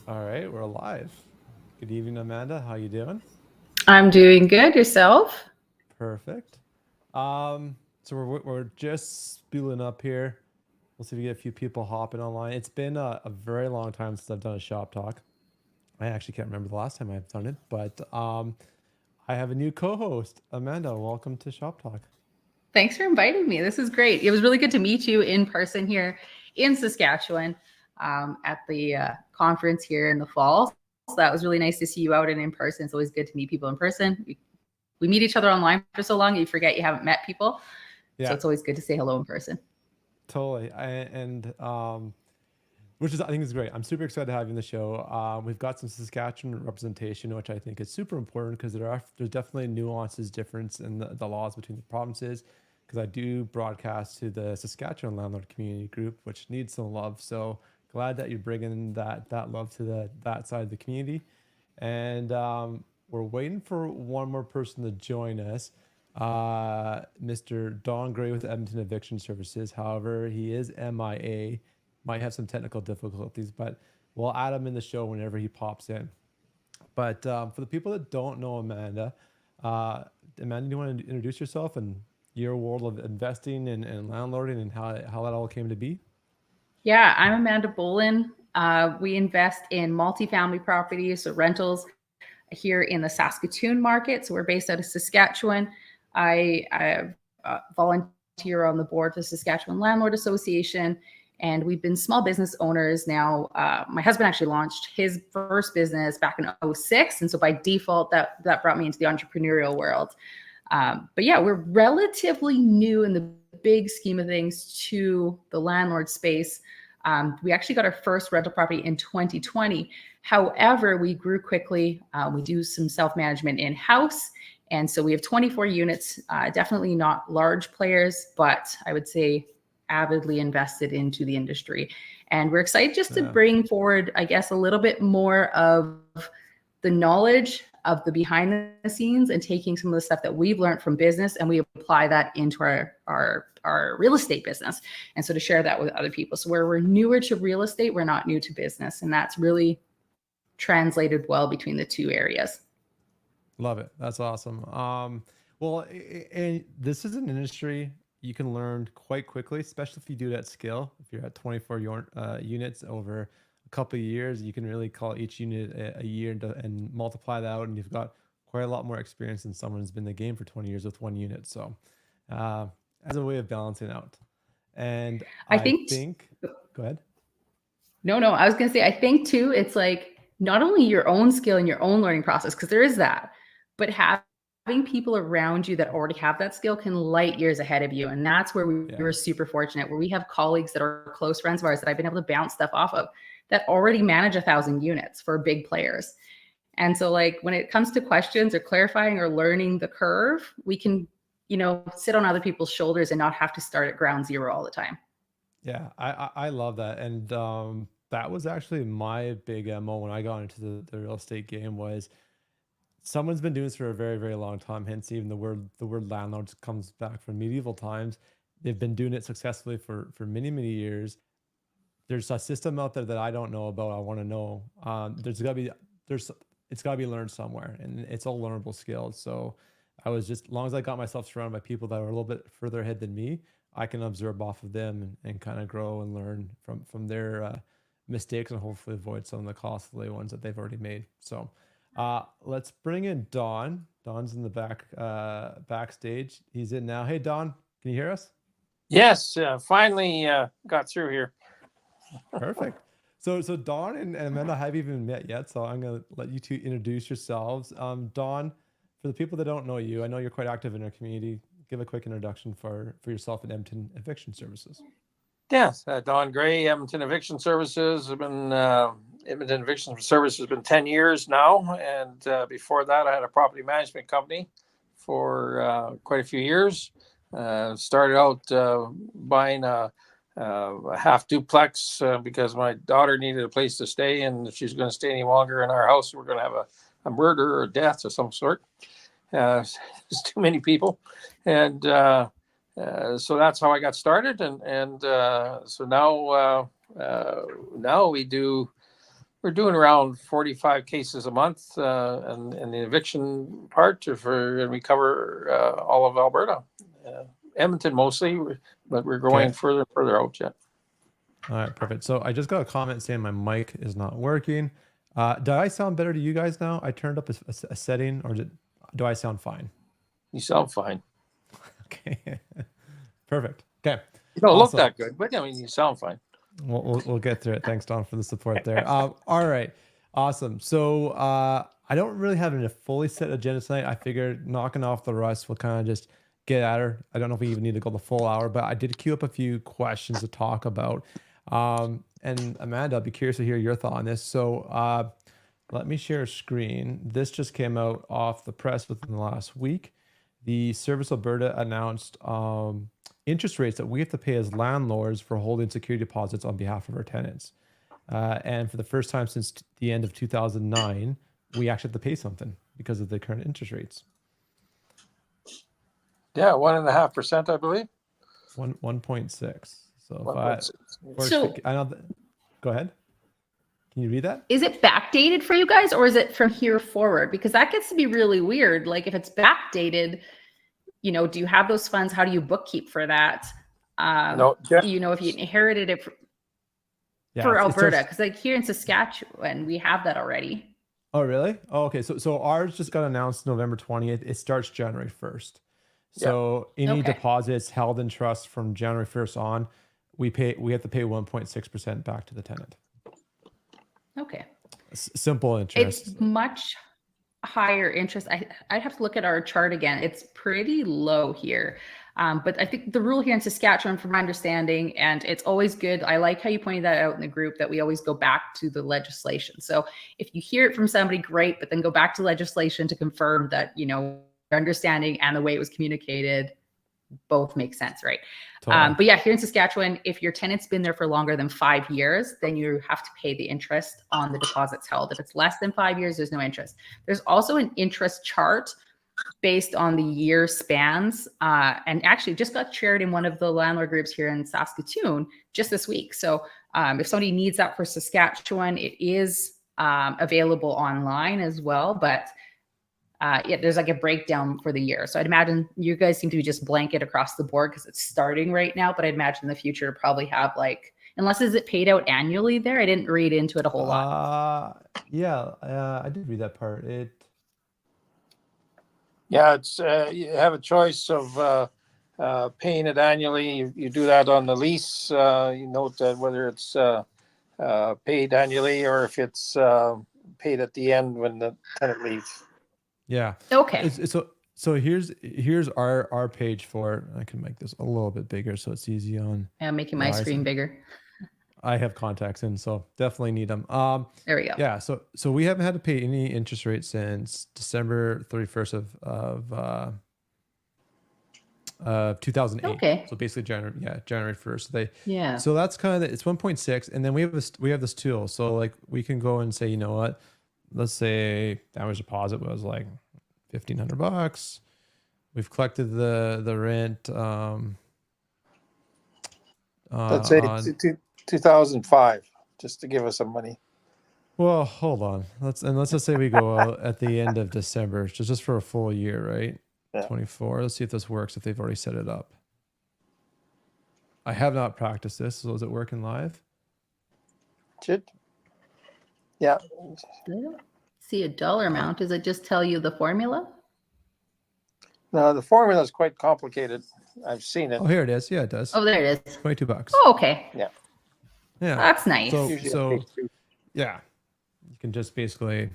All right, we're live. Good evening, Amanda. How you doing? I'm doing good. Yourself? Perfect. So we're just spooling up here. We'll see if we get a few people hopping online. It's been a very long time since I've done a shop talk. I actually can't remember the last time I've done it, but I have a new co-host, Amanda. Welcome to Shop Talk. Thanks for inviting me. This is great. It was really good to meet you in person here in Saskatchewan at the conference here in the fall. So that was really nice to see you out and in person. It's always good to meet people in person. We meet each other online for so long, you forget you haven't met people. So Yeah, it's always good to say hello in person. totally. Which is I think is great. I'm super excited to have you on the show. We've got some Saskatchewan representation, which I think is super important because there's definitely nuances difference in the laws between the provinces. Because I do broadcast to the Saskatchewan landlord community group, which needs some love. So glad that you're bringing that love to that side of the community. And we're waiting for one more person to join us. Mr. Don Gray with Edmonton Eviction Services. However, he is MIA, might have some technical difficulties, but we'll add him in the show whenever he pops in. But for the people that don't know uh, Amanda, do you want to introduce yourself and your world of investing and landlording and how that all came to be? Yeah, I'm Amanda Bolan. We invest in multifamily properties, so rentals here in the Saskatoon market. So we're based out of Saskatchewan. I volunteer on the board for the Saskatchewan Landlord Association, and we've been small business owners now. My husband actually launched his first business back in '06, and so by default, that brought me into the entrepreneurial world. But yeah, we're relatively new in the big scheme of things to the landlord space. We actually got our first rental property in 2020. However, we grew quickly. We do some self management in house. And so we have 24 units, definitely not large players, but I would say avidly invested into the industry. And we're excited just to Yeah. bring forward, I guess, a little bit more of the knowledge of the behind the scenes and taking some of the stuff that we've learned from business and we apply that into our real estate business. And so to share that with other people. So where we're newer to real estate, we're not new to business. And that's really translated well between the two areas. Love it. That's awesome. Well, and this is an industry you can learn quite quickly, especially if you do it at scale. If you're at 24 units over a couple of years, you can really call each unit a year and multiply that out, and you've got quite a lot more experience than someone who's been in the game for 20 years with one unit. So, uh, as a way of balancing out, and I I think, think, go ahead. no, I was going to say, I think too, it's like not only your own skill and your own learning process, because there is that, but having people around you that already have that skill can light years ahead of you. And that's where we were super Yeah. fortunate, where we have colleagues that are close friends of ours that I've been able to bounce stuff off of that already manage 1,000 units for big players. And so like when it comes to questions or clarifying or learning the curve, we can, sit on other people's shoulders and not have to start at ground zero all the time. Yeah, I love that, and that was actually my big MO when I got into the real estate game was someone's been doing this for a very very long time. Hence, even the word landlords comes back from medieval times. They've been doing it successfully for many years. There's a system out there that I don't know about. I want to know. There's it's got to be learned somewhere, and it's all learnable skills. So I was just as long as I got myself surrounded by people that are a little bit further ahead than me, I can absorb off of them and kind of grow and learn from their mistakes and hopefully avoid some of the costly ones that they've already made. So let's bring in Don. Don's in the backstage. He's in now. Hey Don, can you hear us? Yes, finally got through here. Perfect. So Dawn and Amanda haven't even met yet, so I'm gonna let you two introduce yourselves. Dawn, for the people that don't know you, I know you're quite active in our community. Give a quick introduction for yourself and Edmonton Eviction Services. Yes, Don Gray, Edmonton Eviction Services. I've been Edmonton Eviction Services has been 10 years now, and before that, I had a property management company for quite a few years. Started out buying a half duplex because my daughter needed a place to stay, and if she's going to stay any longer in our house, we're going to have a murder or death of some sort. There's too many people, and so that's how I got started, and so now we do We're doing around 45 cases a month, and the eviction part, and we cover all of Alberta, Edmonton mostly, but we're going further and further out yet. All right, perfect. So I just got a comment saying my mic is not working. Do I sound better to you guys now? I turned up a setting, or do I sound fine? You sound fine. Okay, perfect. Okay, you don't awesome. look that good, but I mean, you sound fine. We'll get through it. Thanks, Don, for the support there. All right, awesome. So I don't really have a fully set agenda tonight. I figured knocking off the rust, we'll kind of just get at her. I don't know if we even need to go the full hour, but I did queue up a few questions to talk about. And Amanda, I'll be curious to hear your thought on this. So let me share a screen. This just came out off the press within the last week. The Service Alberta announced interest rates that we have to pay as landlords for holding security deposits on behalf of our tenants. And for the first time since the end of 2009, we actually have to pay something because of the current interest rates. Yeah, 1.5%, I believe. 1.6. So, 1.6. I know go ahead. Can you read that? Is it backdated for you guys, or is it from here forward? Because that gets to be really weird. Like if it's backdated, do you have those funds? How do you bookkeep for that? No, if you inherited it for Alberta, because like here in Saskatchewan, we have that already. Oh, really? Oh, okay. So ours just got announced November 20th. It starts January 1st. So any deposits held in trust from January 1st on, we have to pay 1.6% back to the tenant. Okay. Simple interest. It's much higher interest. I'd have to look at our chart again. It's pretty low here. But I think the rule here in Saskatchewan, from my understanding, and it's always good. I like how you pointed that out in the group, that we always go back to the legislation. So if you hear it from somebody, great, but then go back to legislation to confirm that, your understanding and the way it was communicated both make sense, right? Totally. But yeah, here in Saskatchewan, if your tenant's been there for longer than 5 years, then you have to pay the interest on the deposits held. If it's less than 5 years, there's no interest. There's also an interest chart based on the year spans, and actually just got shared in one of the landlord groups here in Saskatoon just this week. So if somebody needs that for Saskatchewan, it is available online as well, but there's like a breakdown for the year. So I'd imagine you guys seem to be just blanket across the board because it's starting right now, but I'd imagine in the future probably have is it paid out annually there? I didn't read into it a whole lot. I did read that part. It's you have a choice of paying it annually. You do that on the lease. You note that whether it's paid annually or if it's paid at the end when the tenant leaves. Yeah. Okay. So here's our page for it. I can make this a little bit bigger so it's easy on. I'm making my screen bigger. I have contacts in, so definitely need them. There we go. Yeah. So we haven't had to pay any interest rate since December 31st of 2008. Okay. So basically January 1st. So that's kind of it's 1.6, and then we have this tool. So like we can go and say, you know what? Let's say damage deposit was like $1,500. We've collected the rent. Let's say 2005, just to give us some money. Well, hold on. Let's just say we go out at the end of December, just for a full year, right? Yeah. 24. Let's see if this works. If they've already set it up. I have not practiced this. So is it working live? Should. Yeah. I don't see a dollar amount. Does it just tell you the formula? No, the formula is quite complicated. I've seen it. Oh, here it is. Yeah, it does. Oh, there it is. $22. Oh, okay. Yeah. That's nice. So yeah, you can just basically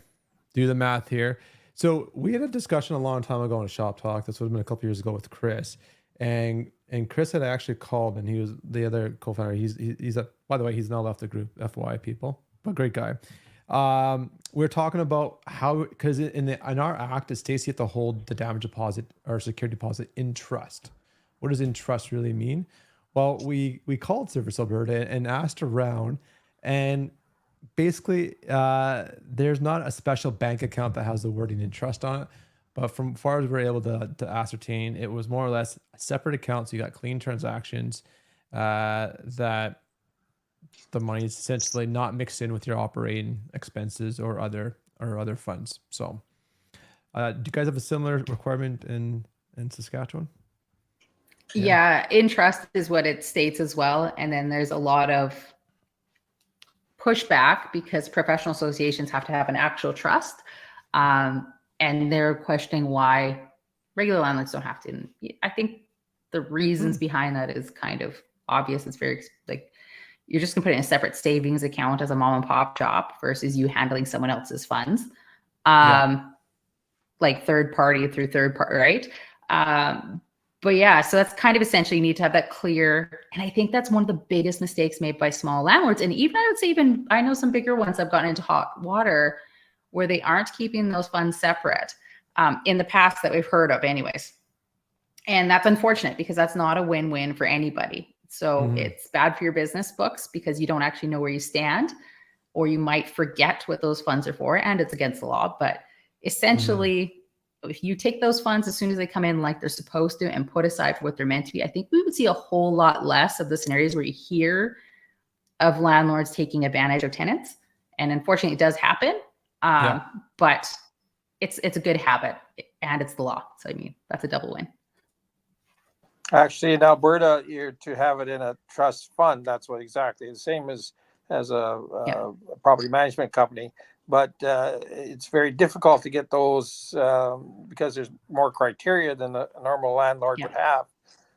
do the math here. So we had a discussion a long time ago on a Shoptalk. This would have been a couple years ago with Chris, and Chris had actually called, and he was the other co-founder. By the way, he's now left the group. FYI, people, but great guy. We're talking about how, because in our act, it states you have to hold the damage deposit or security deposit in trust. What does in trust really mean? Well, we called Service Alberta and asked around, and basically there's not a special bank account that has the wording in trust on it, but from far as we're able to ascertain, it was more or less a separate account. So you got clean transactions that the money is essentially not mixed in with your operating expenses or other funds. So, do you guys have a similar requirement in Saskatchewan? Yeah, in trust is what it states as well. And then there's a lot of pushback because professional associations have to have an actual trust. And they're questioning why regular landlords don't have to. And I think the reasons behind that is kind of obvious. It's very like, you're just gonna put it in a separate savings account as a mom and pop shop versus you handling someone else's funds. Like third party through third party, right? But yeah, so that's kind of essentially, you need to have that clear. And I think that's one of the biggest mistakes made by small landlords. And even I would say, even I know some bigger ones have gotten into hot water where they aren't keeping those funds separate in the past that we've heard of anyways. And that's unfortunate because that's not a win-win for anybody. So it's bad for your business books because you don't actually know where you stand, or you might forget what those funds are for, and it's against the law. But essentially, if you take those funds as soon as they come in like they're supposed to and put aside for what they're meant to be, I think we would see a whole lot less of the scenarios where you hear of landlords taking advantage of tenants. And unfortunately, it does happen. But it's a good habit and it's the law. So I mean, that's a double win. Actually, in Alberta, you're to have it in a trust fund. That's what exactly the same as a property management company. But it's very difficult to get those because there's more criteria than a normal landlord would have.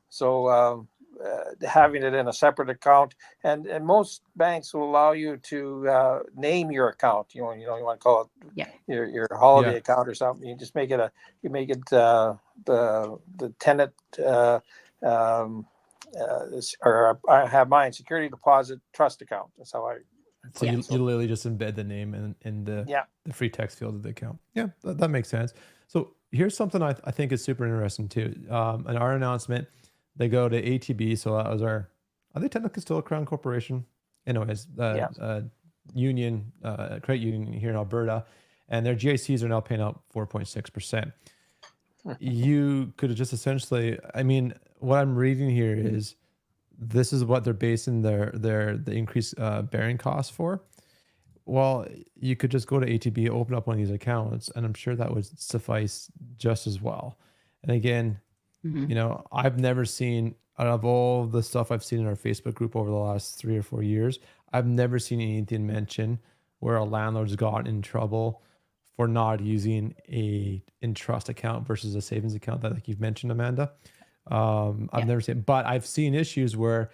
So having it in a separate account, and most banks will allow you to name your account. You want to call it your holiday account or something. You just make it the tenant or I have mine security deposit trust account. That's how I. So you literally just embed the name in the free text field of the account. Yeah, that makes sense. So here's something I think is super interesting too. In our announcement, they go to ATB. So that was are they technically still a Crown Corporation? Anyways, union, credit union here in Alberta, and their GICs are now paying out 4.6%. You could just essentially, I mean, what I'm reading here is this is what they're basing the increased bearing costs for. Well, you could just go to ATB, open up one of these accounts, and I'm sure that would suffice just as well. And again, you know, I've never seen, out of all the stuff I've seen in our Facebook group over the last 3 or 4 years, I've never seen anything mention where a landlord's gotten in trouble for not using a in-trust account versus a savings account that, like you've mentioned, Amanda. I've never seen, but I've seen issues where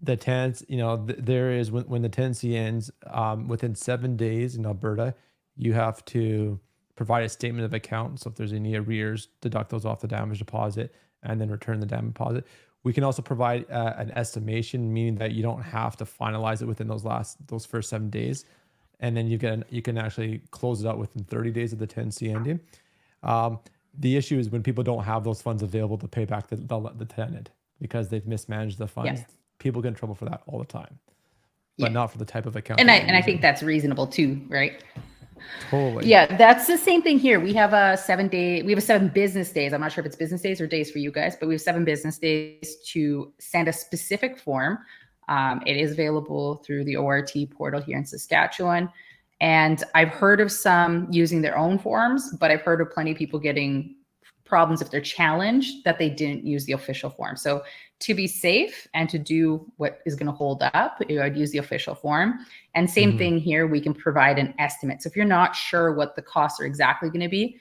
the tenants, you know, there is when the tenancy ends, within 7 days in Alberta, you have to provide a statement of account. So if there's any arrears, deduct those off the damage deposit and then return the damage deposit. We can also provide an estimation, meaning that you don't have to finalize it within those first 7 days. And then you can actually close it out within 30 days of the tenancy ending. The issue is when people don't have those funds available to pay back the tenant because they've mismanaged the funds. People get in trouble for that all the time, but not for the type of account. And I think that's reasonable too, right? Totally. Yeah, that's the same thing here. We have a 7 business days. I'm not sure if it's business days or days for you guys, but we have 7 business days to send a specific form. It is available through the ORT portal here in Saskatchewan. And I've heard of some using their own forms, but I've heard of plenty of people getting problems if they're challenged that they didn't use the official form. So to be safe and to do what is going to hold up, I'd use the official form. And same thing here, we can provide an estimate. So if you're not sure what the costs are exactly going to be,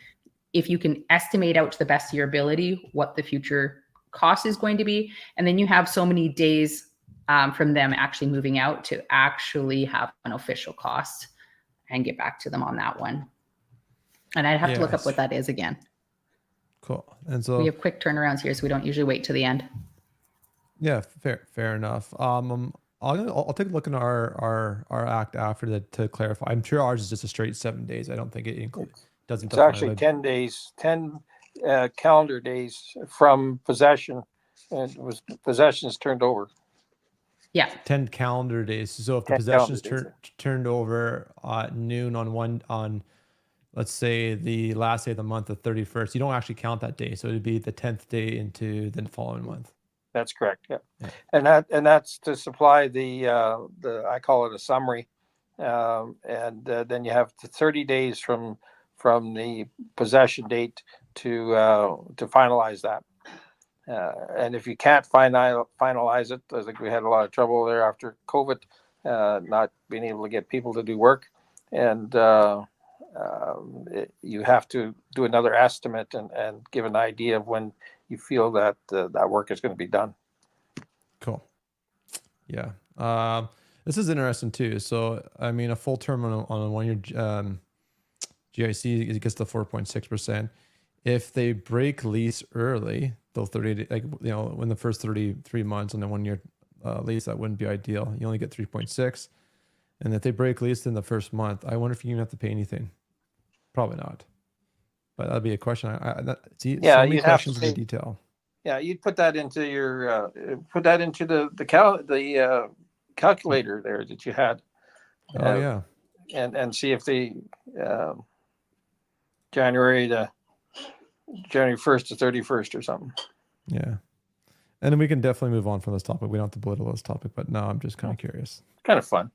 if you can estimate out to the best of your ability what the future cost is going to be, and then you have so many days from them actually moving out to actually have an official cost and get back to them on that one. And I'd have to look up what that is again. Cool. And so we have quick turnarounds here, so we don't usually wait to the end. Yeah, fair enough. I'll take a look in our act after that to clarify. I'm sure ours is just a straight 7 days. I don't think it doesn't. It's actually 10 days, 10 calendar days from possession, and possession is turned over. Yeah, 10 calendar days. So if the possession is turned over at noon on let's say the last day of the month, the 31st, you don't actually count that day. So it'd be the 10th day into the following month. That's correct. Yeah. Yeah. And that's to supply the I call it a summary, and then you have 30 days from the possession date to finalize that. And if you can't finalize it, I think we had a lot of trouble there after COVID, not being able to get people to do work, and you have to do another estimate and give an idea of when you feel that that work is going to be done. Cool. Yeah. This is interesting too. So, I mean, a full term on a 1 year GIC, it gets to 4.6%. If they break lease early, they'll 30, like, you know, in the first 33 months on the 1 year lease, that wouldn't be ideal. You only get 3.6. And if they break lease in the first month, I wonder if you even have to pay anything. Probably not. But that'd be a question. See, Yeah, so many you'd have questions to in pay. detail. Yeah, you'd put that into your the calculator there that you had. Oh yeah. And see if the January 1st to 31st or something. Yeah. And then we can definitely move on from this topic. We don't have to belittle this topic, but now I'm just kind of curious. Kind of fun.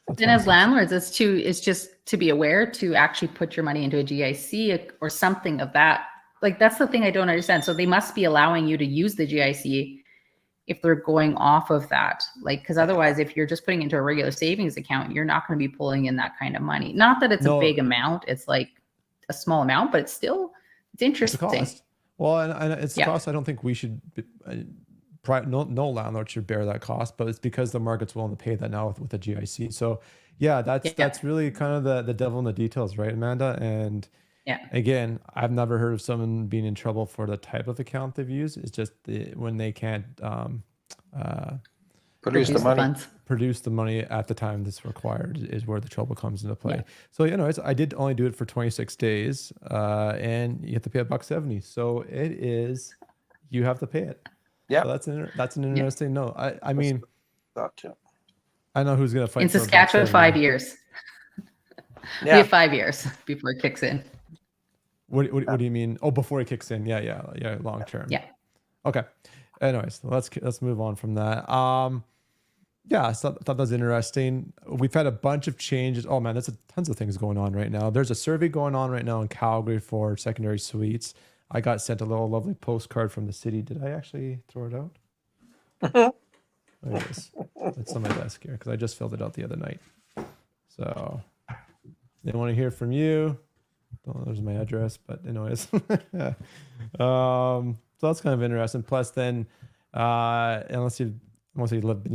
And as landlords, it's just to be aware to actually put your money into a GIC or something of that. Like, that's the thing I don't understand. So they must be allowing you to use the GIC if they're going off of that. Like, because otherwise, if you're just putting into a regular savings account, you're not going to be pulling in that kind of money. Not that it's a big amount. It's like a small amount, but it's interesting. It's a cost. Well, and it's a cost I don't think we should be, no landlord should bear that cost, but it's because the market's willing to pay that now with the GIC. So yeah, that's really kind of the devil in the details, right, Amanda? And again, I've never heard of someone being in trouble for the type of account they've used. It's just when they can't produce the money at the time that's required is where the trouble comes into play. So, you know, I did only do it for 26 days and you have to pay $1.70. So it is, you have to pay it. Yeah, so that's an interesting note. I mean, I know who's going to fight in Saskatchewan. 5 years. We have 5 years before it kicks in. What do you mean? Oh, before it kicks in? Yeah, long term. Yeah. Okay. Anyways, let's move on from that. Yeah, I thought that was interesting. We've had a bunch of changes. Oh man, there's tons of things going on right now. There's a survey going on right now in Calgary for secondary suites. I got sent a little lovely postcard from the city. Did I actually throw it out? There it is. It's on my desk here because I just filled it out the other night. So they want to hear from you. Oh, there's my address, but anyways. So that's kind of interesting. Plus then, unless you've been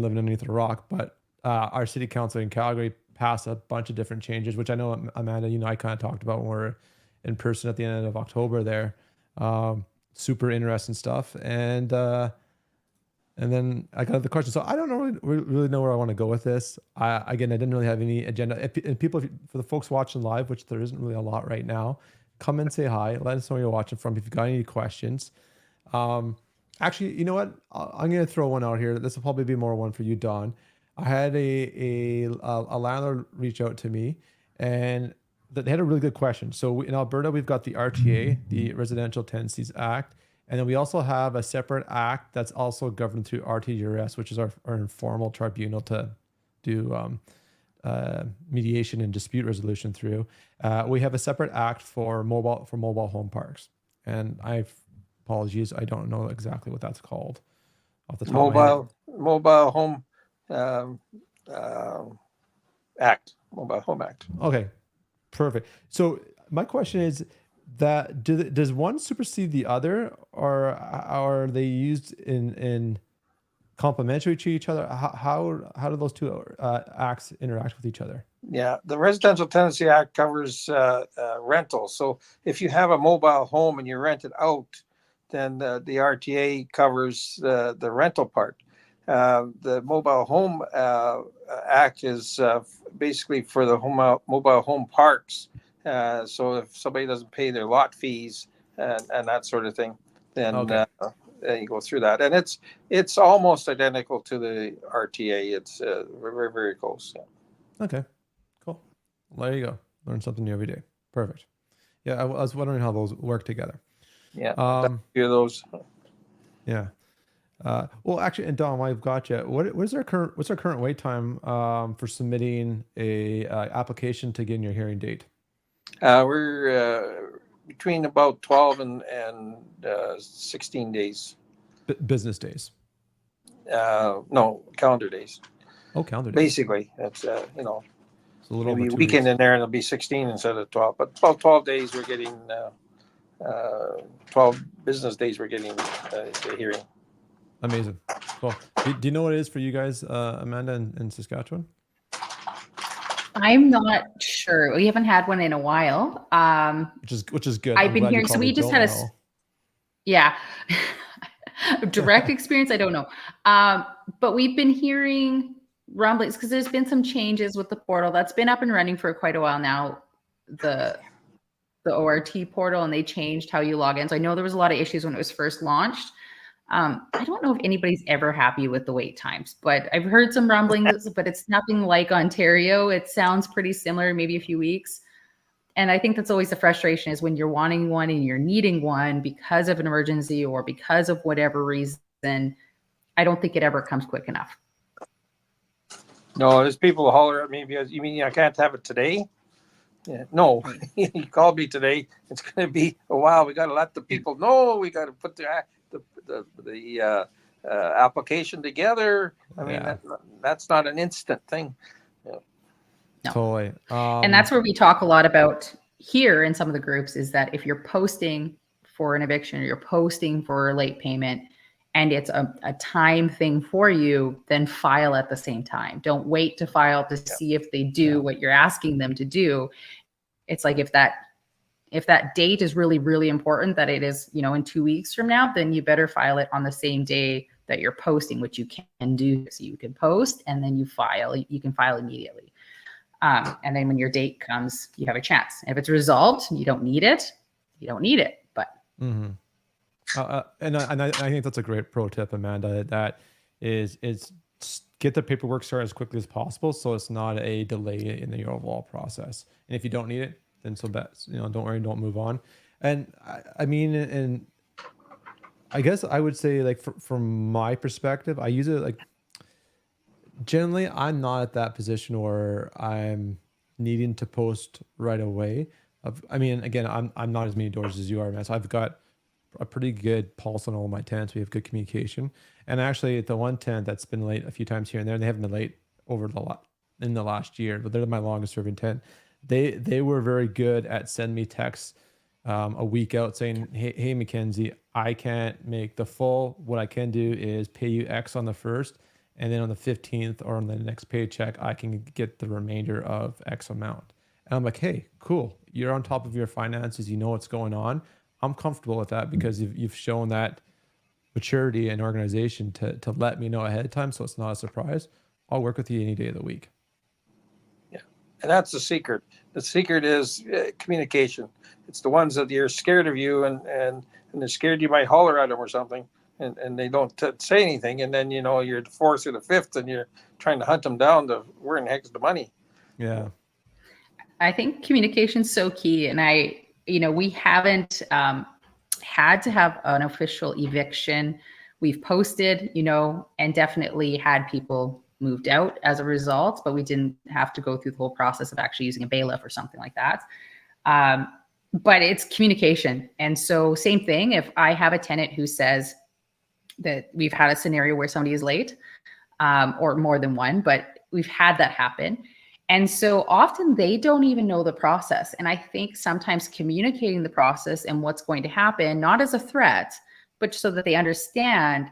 living underneath a rock, but our city council in Calgary passed a bunch of different changes, which I know, Amanda, you know, I kind of talked about when we were in person at the end of October there. Super interesting stuff. And then I got the question. So I don't really know where I want to go with this. I didn't really have any agenda. And people, for the folks watching live, which there isn't really a lot right now, come and say hi. Let us know where you're watching from. If you've got any questions. Actually, you know what? I'm going to throw one out here. This will probably be more one for you, Don. I had a landlord reach out to me, and they had a really good question. So in Alberta, we've got the RTA, the Residential Tenancies Act, and then we also have a separate act that's also governed through RTURS, which is our informal tribunal to do mediation and dispute resolution through. We have a separate act for mobile home parks, and apologies, I don't know exactly what that's called off the top of my head. Mobile Home Act. Mobile Home Act. Okay, perfect. So my question is that does one supersede the other, or are they used in complementary to each other? How do those two acts interact with each other? Yeah, the Residential Tenancy Act covers rentals. So if you have a mobile home and you rent it out, then the RTA covers the rental part. The Mobile Home Act is basically for the mobile home parks. So if somebody doesn't pay their lot fees and that sort of thing, then you go through that. And it's almost identical to the RTA. It's very, very close. Yeah. Okay, cool. Well, there you go. Learn something new every day. Perfect. Yeah, I was wondering how those work together. Yeah, a few of those. Yeah. Well, actually, and Don, while I've got you, what's our current wait time for submitting a application to getting your hearing date? We're between about 12 and 16 days. Business days. No, calendar days. Oh, calendar days. Basically, that's So a little maybe over 2 weekend weeks. in there, and it'll be 16 instead of 12. But about 12 days, we're getting 12 business days. We're getting the hearing. Amazing. Cool. Do you know what it is for you guys, Amanda, in Saskatchewan? I'm not sure. We haven't had one in a while. Which is good. I've been hearing. So we just had yeah, direct experience. I don't know, but we've been hearing rumblings because there's been some changes with the portal that's been up and running for quite a while now. The ORT portal, and they changed how you log in. So I know there was a lot of issues when it was first launched. I don't know if anybody's ever happy with the wait times, but I've heard some rumblings, but it's nothing like Ontario. It sounds pretty similar, maybe a few weeks. And I think that's always the frustration, is when you're wanting one and you're needing one because of an emergency or because of whatever reason. I don't think it ever comes quick enough. No, there's people who holler at me because, you mean I can't have it today? Yeah, no, you called me today. It's going to be a while. We got to let the people know. We got to put the application together. I mean, that's not an instant thing. Yeah. No. Totally. And that's where we talk a lot about here in some of the groups, is that if you're posting for an eviction or you're posting for a late payment and it's a time thing for you, then file at the same time. Don't wait to file to see if they do what you're asking them to do. It's like, if that date is really, really important, that it is, in 2 weeks from now, then you better file it on the same day that you're posting, which you can do. So you can post and then you can file immediately. And then when your date comes, you have a chance. If it's resolved, you don't need it. But and I think that's a great pro tip, Amanda. That is get the paperwork started as quickly as possible, so it's not a delay in the overall process. And if you don't need it, then so best. Don't worry, don't move on. And I mean, and I guess I would say, like, from my perspective, I use it like, generally I'm not at that position where I'm needing to post right away. I mean, again, I'm not as many doors as you are, man. So I've got a pretty good pulse on all my tenants. We have good communication. And actually, the one tenant that's been late a few times here and there, and they haven't been late in the last year, but they're my longest serving tenant. They were very good at sending me texts a week out saying, hey, MacKenzie, I can't make the full. What I can do is pay you X on the 1st, and then on the 15th or on the next paycheck, I can get the remainder of X amount. And I'm like, hey, cool. You're on top of your finances. You know what's going on. I'm comfortable with that because you've shown that maturity and organization to let me know ahead of time, so it's not a surprise. I'll work with you any day of the week. Yeah, and that's the secret. The secret is communication. It's the ones that you're scared of you and they're scared you might holler at them or something, and they don't say anything, and then you're the 4th or the 5th and you're trying to hunt them down to where in the heck's the money. Yeah, I think communication's so key, and we haven't had to have an official eviction. We've posted, and definitely had people moved out as a result, but we didn't have to go through the whole process of actually using a bailiff or something like that. But it's communication. And so same thing, if I have a tenant who says that we've had a scenario where somebody is late, or more than one, but we've had that happen. And so often they don't even know the process. And I think sometimes communicating the process and what's going to happen, not as a threat, but so that they understand,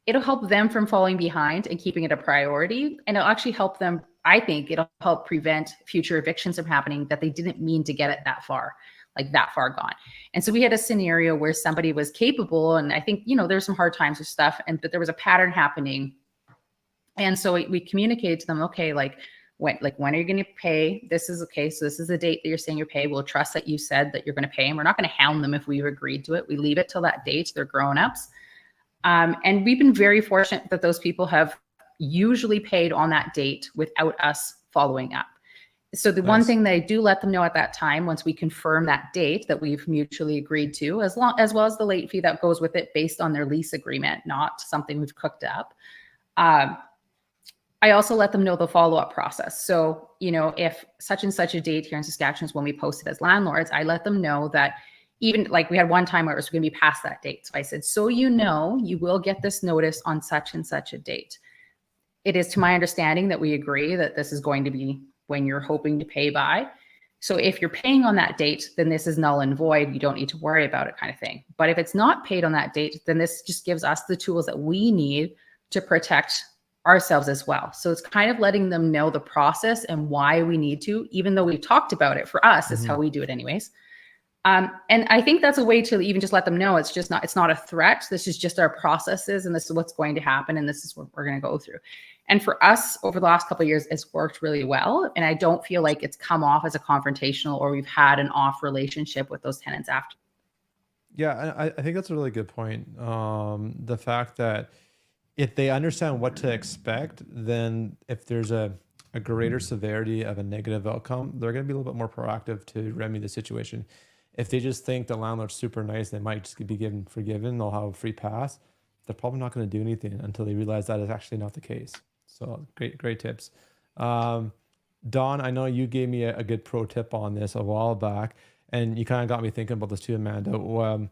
it'll help them from falling behind and keeping it a priority. And it'll actually help them, I think it'll help prevent future evictions from happening that they didn't mean to get it that far gone. And so we had a scenario where somebody was capable, and I think, there's some hard times with stuff, but there was a pattern happening. And so we communicated to them, okay, when are you going to pay? This is okay. So this is the date that you're saying you're pay. We'll trust that you said that you're going to pay, and we're not going to hound them if we've agreed to it. We leave it till that date. They're grown-ups. And we've been very fortunate that those people have usually paid on that date without us following up. So the one thing that I do let them know at that time, once we confirm that date that we've mutually agreed to, as well as the late fee that goes with it based on their lease agreement, not something we've cooked up. I also let them know the follow-up process. So, if such and such a date here in Saskatchewan is when we post it as landlords, I let them know that even like we had one time where it was going to be past that date. So I said, so you will get this notice on such and such a date. It is to my understanding that we agree that this is going to be when you're hoping to pay by. So if you're paying on that date, then this is null and void. You don't need to worry about it, kind of thing. But if it's not paid on that date, then this just gives us the tools that we need to protect ourselves as well. So it's kind of letting them know the process and why we need to, even though we've talked about it. For us, is how we do it anyways. And I think that's a way to even just let them know it's not a threat. This is just our processes, and this is what's going to happen, and this is what we're going to go through. And for us, over the last couple of years, it's worked really well. And I don't feel like it's come off as a confrontational or we've had an off relationship with those tenants after. Yeah, I think that's a really good point. The fact that if they understand what to expect, then if there's a greater severity of a negative outcome, they're going to be a little bit more proactive to remedy the situation. If they just think the landlord's super nice, they might just be forgiven, they'll have a free pass. They're probably not going to do anything until they realize that is actually not the case. So great tips. Dawn, I know you gave me a good pro tip on this a while back, and you kind of got me thinking about this too, Amanda.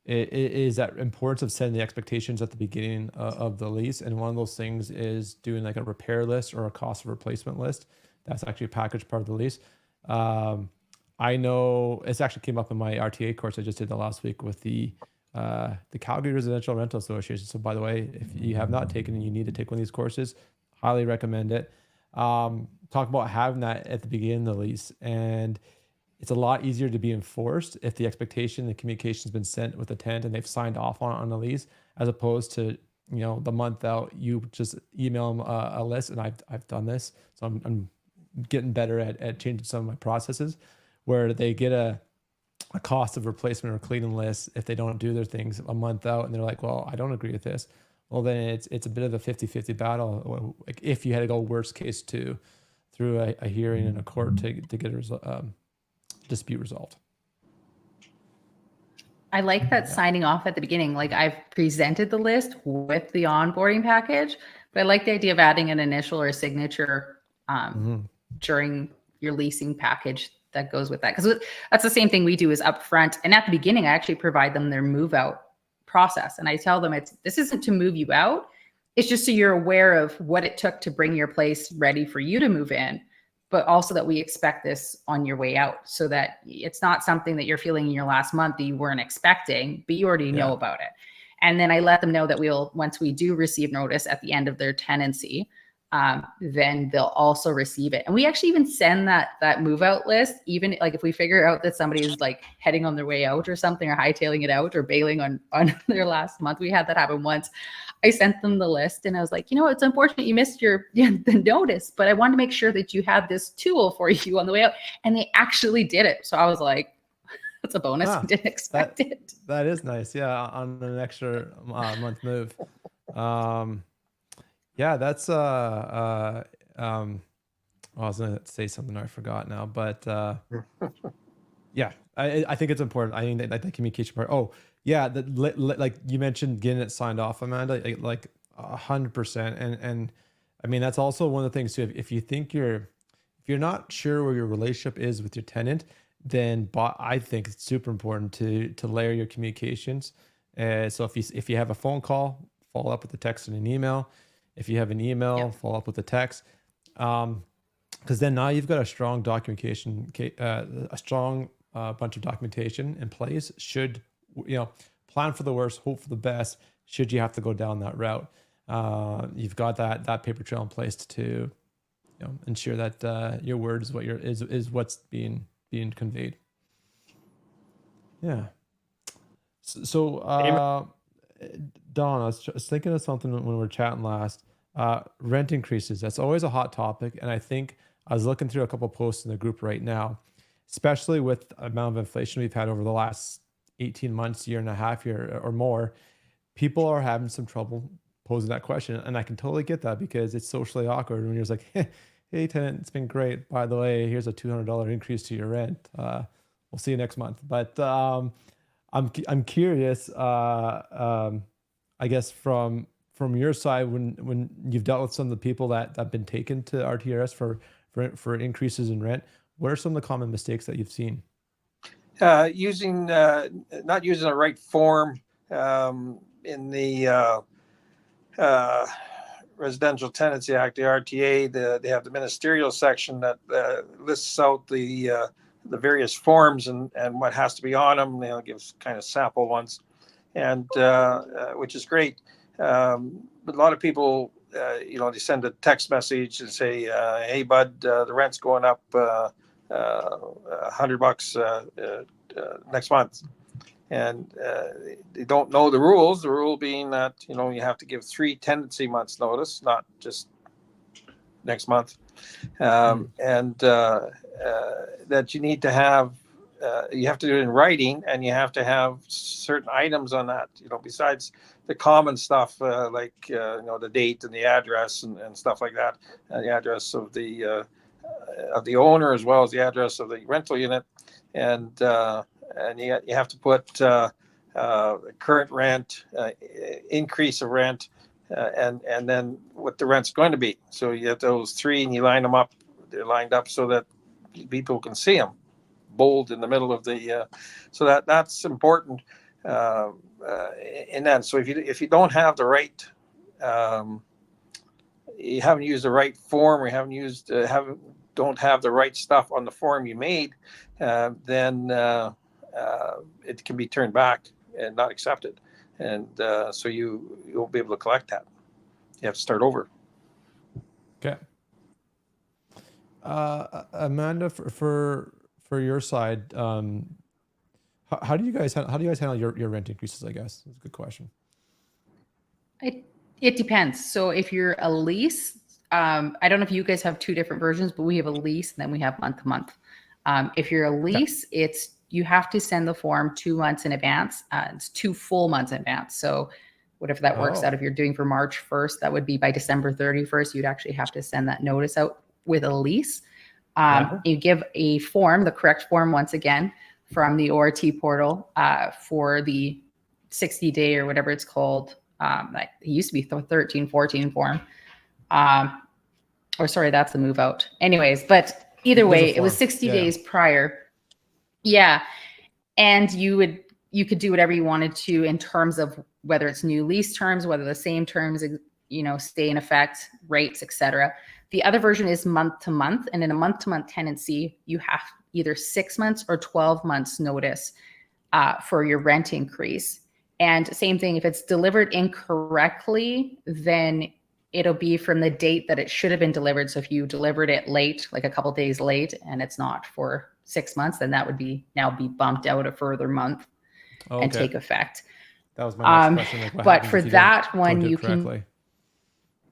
Is that importance of setting the expectations at the beginning of the lease. And one of those things is doing like a repair list or a cost of replacement list. That's actually a package part of the lease. I know it's actually came up in my RTA course I just did the last week with the Calgary Residential Rental Association. So by the way, if you have not taken and you need to take one of these courses, highly recommend it. Talk about having that at the beginning of the lease, and it's a lot easier to be enforced if the expectation, the communication has been sent with the tenant and they've signed off on the lease, as opposed to the month out you just email them a list. And I've done this, so I'm getting better at changing some of my processes, where they get a cost of replacement or cleaning list if they don't do their things a month out, and they're like, well, I don't agree with this. Well, then it's a bit of a 50-50 battle. Like if you had to go worst case through a hearing in a court to get a dispute resolved. I like that signing off at the beginning. Like I've presented the list with the onboarding package, but I like the idea of adding an initial or a signature during your leasing package that goes with that. Because that's the same thing we do is upfront. And at the beginning, I actually provide them their move out process. And I tell them this isn't to move you out. It's just so you're aware of what it took to bring your place ready for you to move in, but also that we expect this on your way out, so that it's not something that you're feeling in your last month that you weren't expecting, but you already know about it. And then I let them know that once we do receive notice at the end of their tenancy, then they'll also receive it. And we actually even send that move out list, even like if we figure out that somebody is like heading on their way out or something, or hightailing it out or bailing on their last month. We had that happen once. I sent them the list and I was like, it's unfortunate you missed the notice, but I wanted to make sure that you had this tool for you on the way out. And they actually did it. So I was like, that's a bonus. I didn't expect it. That is nice. Yeah. On an extra month move. Yeah, that's I was gonna say something I forgot now, but yeah, I think it's important. I think that the communication part. Oh yeah, like you mentioned, getting it signed off, Amanda, like 100%. And I mean that's also one of the things too. If you think if you're not sure where your relationship is with your tenant, then I think it's super important to layer your communications. So if you have a phone call, follow up with a text and an email. If you have an email, follow up with a text, because then now you've got a strong documentation, a strong bunch of documentation in place. Should plan for the worst, hope for the best. Should you have to go down that route, you've got that paper trail in place to ensure that your word is what's being conveyed. Yeah. So Don, I was thinking of something when we were chatting last. Rent increases. That's always a hot topic. And I think I was looking through a couple of posts in the group right now, especially with the amount of inflation we've had over the last 18 months, year and a half, year or more. People are having some trouble posing that question. And I can totally get that, because it's socially awkward when you're just like, hey, hey tenant, it's been great. By the way, here's a $200 increase to your rent. We'll see you next month. But I'm curious. I guess from your side, when you've dealt with some of the people that have been taken to RTRS for increases in rent, what are some of the common mistakes that you've seen? Using not using the right form in the Residential Tenancy Act, the RTA. They have the ministerial section that lists out the various forms and what has to be on them. They'll give kind of sample ones, and which is great. But a lot of people, they send a text message and say, "Hey, bud, the rent's going up $100 next month," and they don't know the rules. The rule being that you have to give 3 tenancy months notice, not just next month, and that you need to have. You have to do it in writing, and you have to have certain items on that. Besides the common stuff like the date and the address and stuff like that, the address of the owner as well as the address of the rental unit, and you have to put current rent, increase of rent, and then what the rent's going to be. So you have those 3 and you line them up. They're lined up so that people can see them, bold in the middle of the. So that's important. And then, so if you don't have the right, you haven't used the right form, or you don't have the right stuff on the form you made, then it can be turned back and not accepted, and so you won't be able to collect that. You have to start over. Okay. Amanda, for your side, how do you guys handle your rent increases? I guess that's a good question. It depends. So if you're a lease, I don't know if you guys have 2 different versions, but we have a lease and then we have month to month. If you're a lease, you have to send the form 2 months in advance. It's 2 full months in advance. So whatever that works out, if you're doing for March 1st, that would be by December 31st. You'd actually have to send that notice out with a lease. You give a form, the correct form, once again, from the ORT portal for the 60-day or whatever it's called. It used to be 1314 form. Or sorry, that's the move out. Anyways, but either way, it was 60 days prior. Yeah. And you could do whatever you wanted to in terms of whether it's new lease terms, whether the same terms, stay in effect, rates, etc. The other version is month to month. And in a month to month tenancy, you have either 6 months or 12 months notice for your rent increase. And same thing, if it's delivered incorrectly, then it'll be from the date that it should have been delivered. So if you delivered it late, like a couple of days late, and it's not for 6 months, then that would now be bumped out a further month and take effect. That was my next question. Like, but for that one, you can.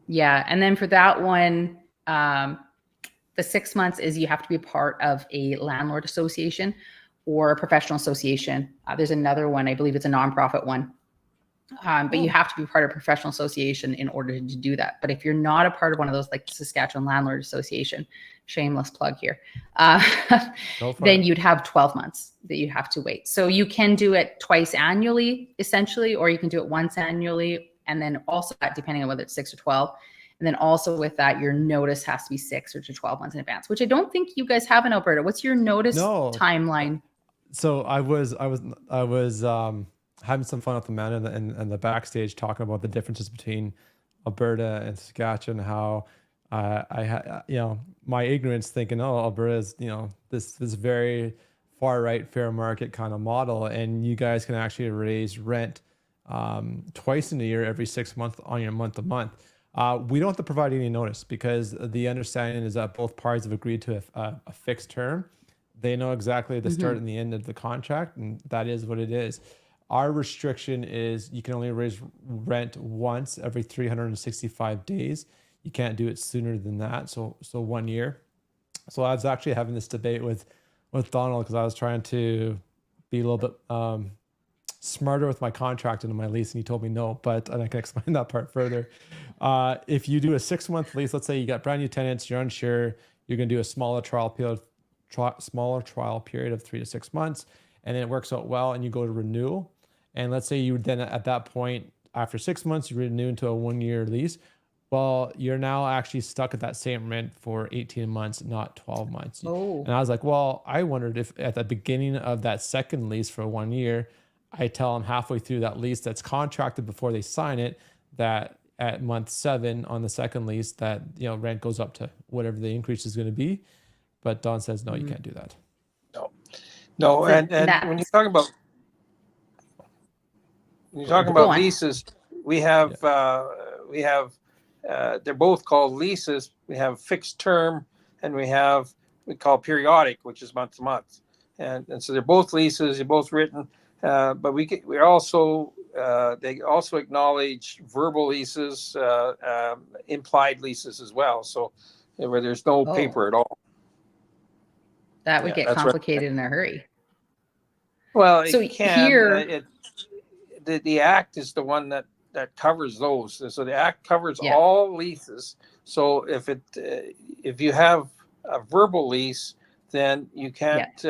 Yeah, and then for that one, the 6 months is you have to be part of a landlord association or a professional association. There's another one, I believe it's a nonprofit one. But you have to be part of a professional association in order to do that. But if you're not a part of one of those, like the Saskatchewan Landlord Association, shameless plug here, then you'd have 12 months that you have to wait. So you can do it twice annually, essentially, or you can do it once annually. And then also that, depending on whether it's 6 or 12. And then also with that, your notice has to be 6 or to 12 months in advance, which I don't think you guys have in Alberta. What's your notice timeline? So I was having some fun with Amanda and the backstage, talking about the differences between Alberta and Saskatchewan, how my ignorance thinking, Alberta is, this very far right fair market kind of model, and you guys can actually raise rent twice in a year, every 6 months on your month to month. We don't have to provide any notice because the understanding is that both parties have agreed to a fixed term. They know exactly the start and the end of the contract, and that is what it is. Our restriction is you can only raise rent once every 365 days. You can't do it sooner than that. So 1 year. So I was actually having this debate with Donald because I was trying to be a little bit smarter with my contract and my lease, and he told me no, but and I can explain that part further. If you do a 6-month lease, let's say you got brand new tenants, you're unsure, you're going to do a smaller trial period of 3 to 6 months, and then it works out well, and you go to renewal. And let's say you then at that point, after 6 months, you renew into a 1-year lease. Well, you're now actually stuck at that same rent for 18 months, not 12 months. Oh. And I was like, well, I wondered if at the beginning of that second lease for 1 year, I tell them halfway through that lease that's contracted before they sign it, that at month 7 on the second lease, that, you know, rent goes up to whatever the increase is going to be. But Don says, no, you can't do that. No. And when you're talking about leases, we have they're both called leases. We have fixed term, and we call periodic, which is month to month. And so they're both leases. They're both written, but they also acknowledge verbal leases, implied leases as well. So where there's no paper at all. That would get complicated in a hurry. Well, so it can. The Act is the one that covers those. So the Act covers all leases. So if you have a verbal lease, then you can't,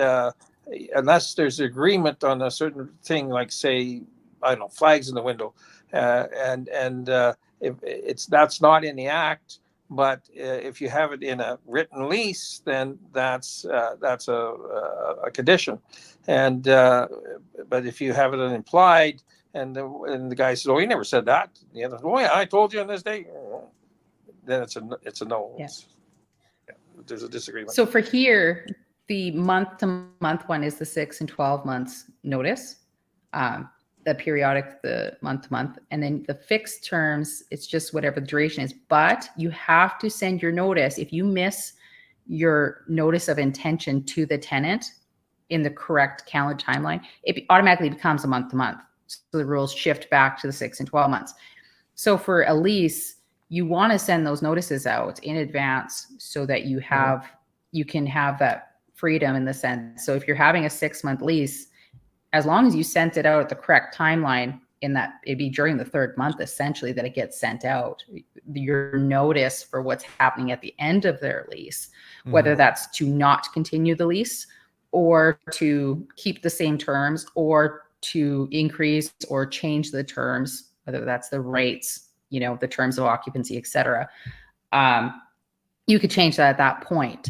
unless there's agreement on a certain thing, like say, I don't know, flags in the window, if that's not in the Act. But if you have it in a written lease, then that's a condition. And but if you have it implied, and the guy says, "Oh, you never said that," the other, "Oh, yeah, I told you on this day," then it's a no. Yeah. There's a disagreement. So for here, the month-to-month one is the 6 and 12 months notice. The periodic, the month-to-month, and then the fixed terms, it's just whatever the duration is. But you have to send your notice. If you miss your notice of intention to the tenant in the correct calendar timeline, it automatically becomes a month-to-month. So the rules shift back to the 6 and 12 months. So for a lease, you want to send those notices out in advance so that you can have that freedom in the sense. So if you're having a 6-month lease, as long as you sent it out at the correct timeline, in that it'd be during the 3rd month, essentially, that it gets sent out, your notice for what's happening at the end of their lease, whether that's to not continue the lease or to keep the same terms or to increase or change the terms, whether that's the rates, you know, the terms of occupancy, et cetera. You could change that at that point.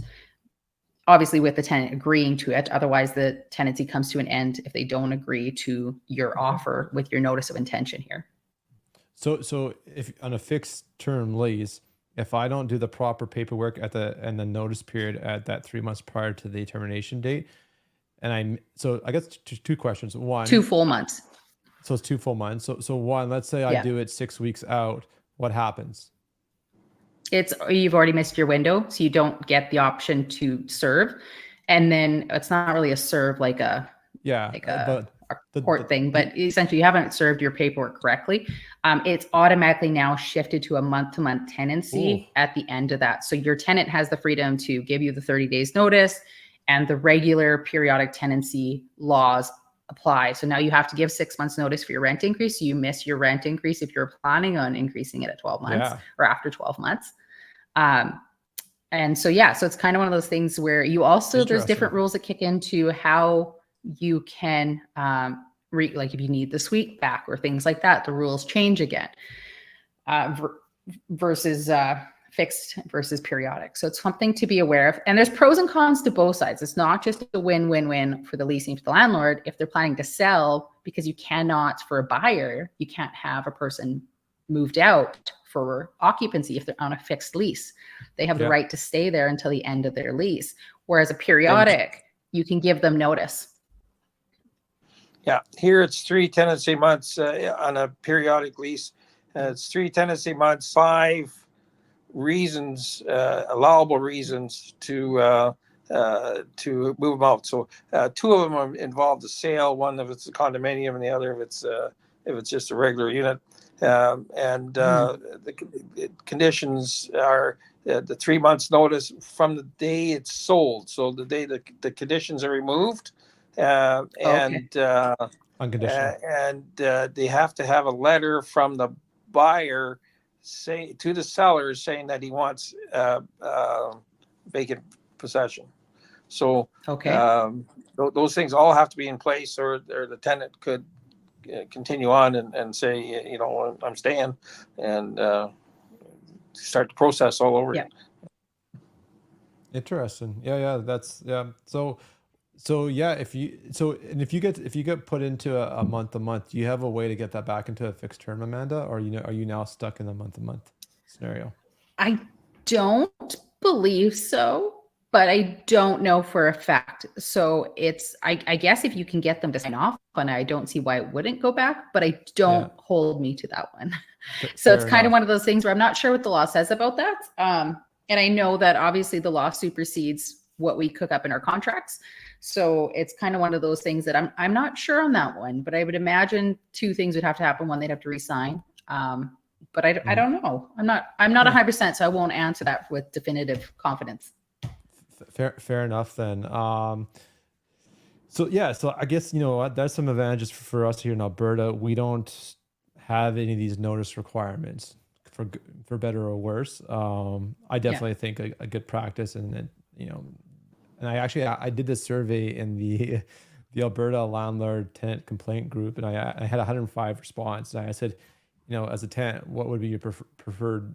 Obviously with the tenant agreeing to it, otherwise the tenancy comes to an end if they don't agree to your offer with your notice of intention here. So if on a fixed term lease, if I don't do the proper paperwork at the notice period at that 3 months prior to the termination date, and I guess two questions. One, 2 full months. So it's 2 full months. So one, let's say I do it 6 weeks out, what happens? You've already missed your window, so you don't get the option to serve. And then it's not really a serve like a court thing, but essentially you haven't served your paperwork correctly. It's automatically now shifted to a month-to-month tenancy at the end of that. So your tenant has the freedom to give you the 30 days notice, and the regular periodic tenancy laws apply. So now you have to give 6 months notice for your rent increase. So you miss your rent increase if you're planning on increasing it at 12 months or after 12 months. And so, so it's kind of one of those things where you also, there's different rules that kick into how you can, like if you need the suite back or things like that, the rules change again, versus, fixed versus periodic. So it's something to be aware of. And there's pros and cons to both sides. It's not just a win-win-win for the leasing to the landlord. If they're planning to sell, because you cannot, for a buyer, you can't have a person moved out for occupancy if they're on a fixed lease. They have the right to stay there until the end of their lease. Whereas a periodic, you can give them notice. Yeah, here it's 3 tenancy months on a periodic lease. It's 3 tenancy months, 5 reasons, allowable reasons to move them out. So 2 of them involve the sale. One if it's a condominium, and the other if it's just a regular unit. The conditions are the 3 months notice from the day it's sold. So the day the conditions are removed, I Unconditional. and they have to have a letter from the buyer to the seller saying that he wants vacant possession. So Okay. those things all have to be in place, or the tenant could continue on and say, you know, I'm staying, and start the process all over again. Interesting. Yeah. That's So yeah, if you get put into a month, do you have a way to get that back into a fixed term, Amanda, or are you now stuck in the month scenario? I don't believe so, but I don't know for a fact. So it's, I guess if you can get them to sign off, and I don't see why it wouldn't go back, but I don't hold me to that one. So it's kind of one of those things where I'm not sure what the law says about that. And I know that obviously the law supersedes what we cook up in our contracts. So it's kind of one of those things that I'm not sure on that one, but I would imagine two things would have to happen. One, they'd have to resign. But I don't know. I'm not 100%, so I won't answer that with definitive confidence. Fair enough then. So I guess, you know what, there's some advantages for us here in Alberta. We don't have any of these notice requirements, for better or worse. I definitely think a good practice, and you know, and I did this survey in the Alberta Landlord tenant complaint group, and I had 105 responses. And I said, you know, as a tenant, what would be your preferred